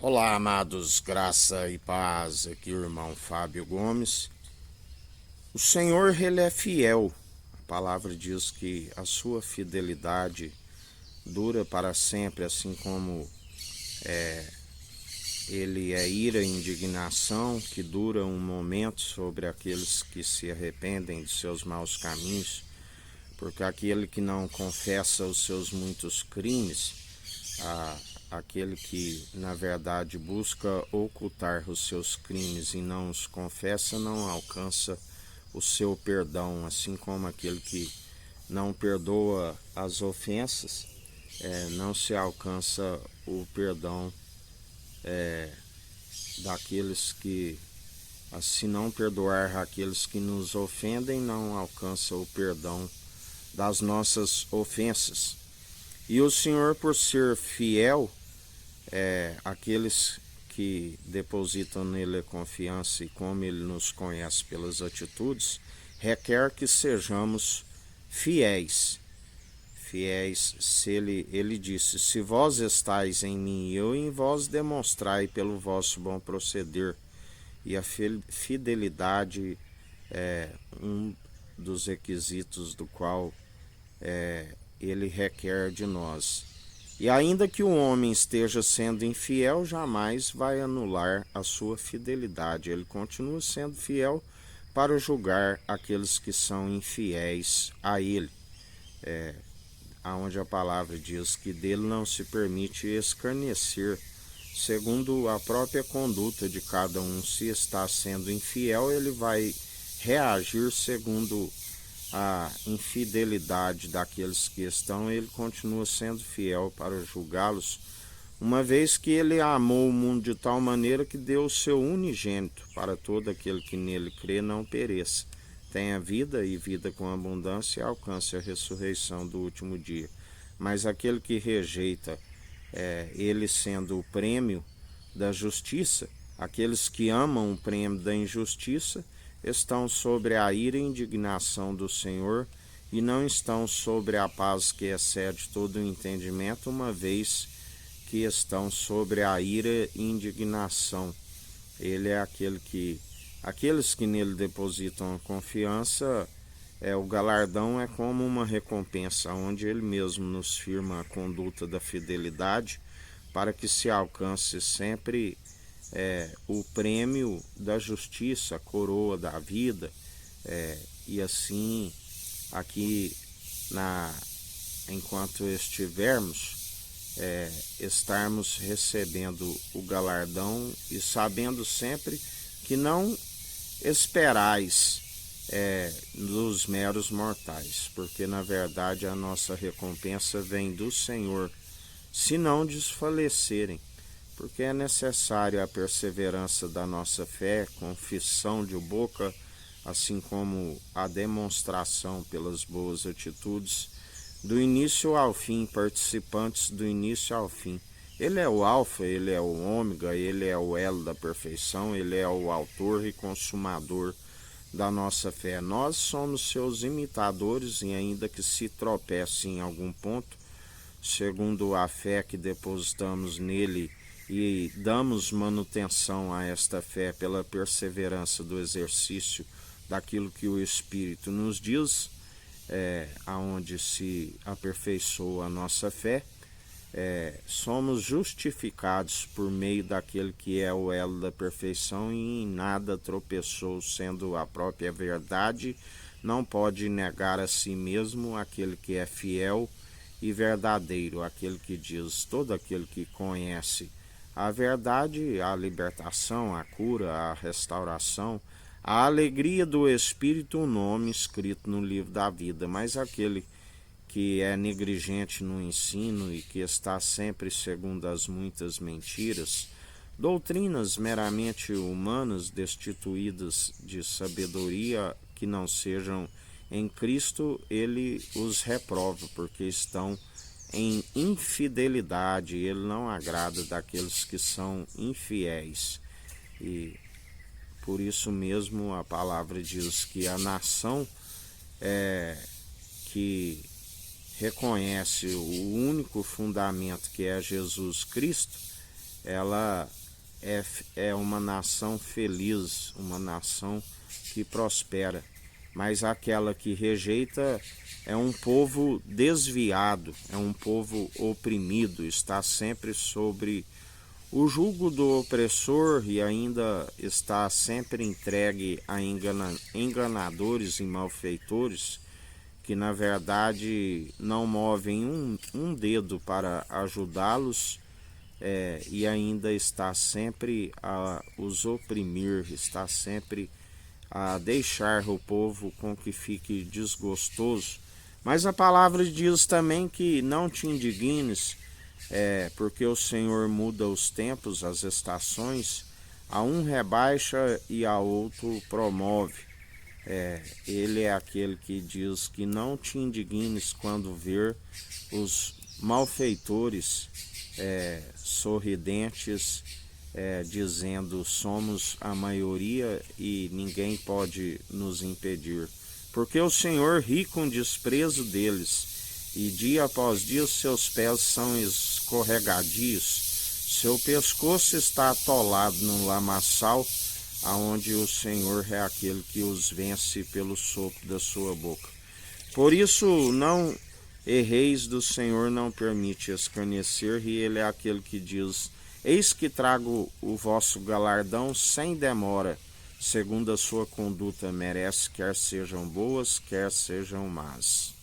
Olá, amados, graça e paz, aqui o irmão Fábio Gomes. O Senhor, Ele é fiel. A palavra diz que a sua fidelidade dura para sempre, assim como Ele é ira e indignação, que dura um momento sobre aqueles que se arrependem de seus maus caminhos, porque aquele que não confessa os seus muitos crimes, a, aquele que na verdade busca ocultar os seus crimes e não os confessa, não alcança o seu perdão, assim como aquele que não perdoa as ofensas, não se alcança o perdão daqueles que, se não perdoar aqueles que nos ofendem, não alcança o perdão das nossas ofensas. E o Senhor, por ser fiel, aqueles que depositam nele a confiança e como ele nos conhece pelas atitudes, requer que sejamos fiéis. Fiéis, se ele disse: se vós estáis em mim e eu em vós, demonstrai pelo vosso bom proceder. E a fidelidade é um dos requisitos do qual ele requer de nós. E ainda que o homem esteja sendo infiel, jamais vai anular a sua fidelidade. Ele continua sendo fiel para julgar aqueles que são infiéis a ele. Aonde a palavra diz que dele não se permite escarnecer, segundo a própria conduta de cada um. Se está sendo infiel, ele vai reagir segundo a infidelidade daqueles que estão. Ele continua sendo fiel para julgá-los, uma vez que ele amou o mundo de tal maneira que deu o seu unigênito para todo aquele que nele crê não pereça, tenha vida e vida com abundância e alcance a ressurreição do último dia. Mas aquele que rejeita ele sendo o prêmio da justiça, aqueles que amam o prêmio da injustiça, estão sobre a ira e indignação do Senhor e não estão sobre a paz que excede todo o entendimento, uma vez que estão sobre a ira e indignação. Ele é aqueles que nele depositam a confiança, o galardão é como uma recompensa, onde ele mesmo nos firma a conduta da fidelidade, para que se alcance sempre o prêmio da justiça, a coroa da vida, e assim aqui enquanto estivermos, estarmos recebendo o galardão e sabendo sempre que não esperais dos meros mortais, porque na verdade a nossa recompensa vem do Senhor, se não desfalecerem, porque é necessária a perseverança da nossa fé, confissão de boca, assim como a demonstração pelas boas atitudes, do início ao fim, participantes do início ao fim. Ele é o alfa, ele é o ômega, ele é o elo da perfeição, ele é o autor e consumador da nossa fé. Nós somos seus imitadores e ainda que se tropece em algum ponto, segundo a fé que depositamos nele e damos manutenção a esta fé pela perseverança do exercício daquilo que o Espírito nos diz, aonde se aperfeiçoa a nossa fé, somos justificados por meio daquele que é o elo da perfeição e em nada tropeçou, sendo a própria verdade, não pode negar a si mesmo, aquele que é fiel e verdadeiro, aquele que diz: todo aquele que conhece a verdade, a libertação, a cura, a restauração, a alegria do Espírito, o nome escrito no livro da vida. Mas aquele que é negligente no ensino e que está sempre segundo as muitas mentiras, doutrinas meramente humanas, destituídas de sabedoria, que não sejam em Cristo, ele os reprova, porque estão em infidelidade. Ele não agrada daqueles que são infiéis. E por isso mesmo a palavra diz que a nação que reconhece o único fundamento, que é Jesus Cristo, ela é uma nação feliz, uma nação que prospera. Mas aquela que rejeita é um povo desviado, é um povo oprimido, está sempre sobre o jugo do opressor e ainda está sempre entregue a enganadores e malfeitores que na verdade não movem um dedo para ajudá-los, e ainda está sempre a os oprimir, está sempre a deixar o povo com que fique desgostoso. Mas a palavra diz também que não te indignes, porque o Senhor muda os tempos, as estações, a um rebaixa e a outro promove. Ele é aquele que diz que não te indignes quando ver os malfeitores sorridentes, dizendo somos a maioria e ninguém pode nos impedir. Porque o Senhor ri com desprezo deles, e dia após dia seus pés são escorregadios, seu pescoço está atolado no lamaçal, aonde o Senhor é aquele que os vence pelo sopro da sua boca. Por isso não erreis, do Senhor não permite escarnecer, e ele é aquele que diz: eis que trago o vosso galardão sem demora, segundo a sua conduta merece, quer sejam boas, quer sejam más.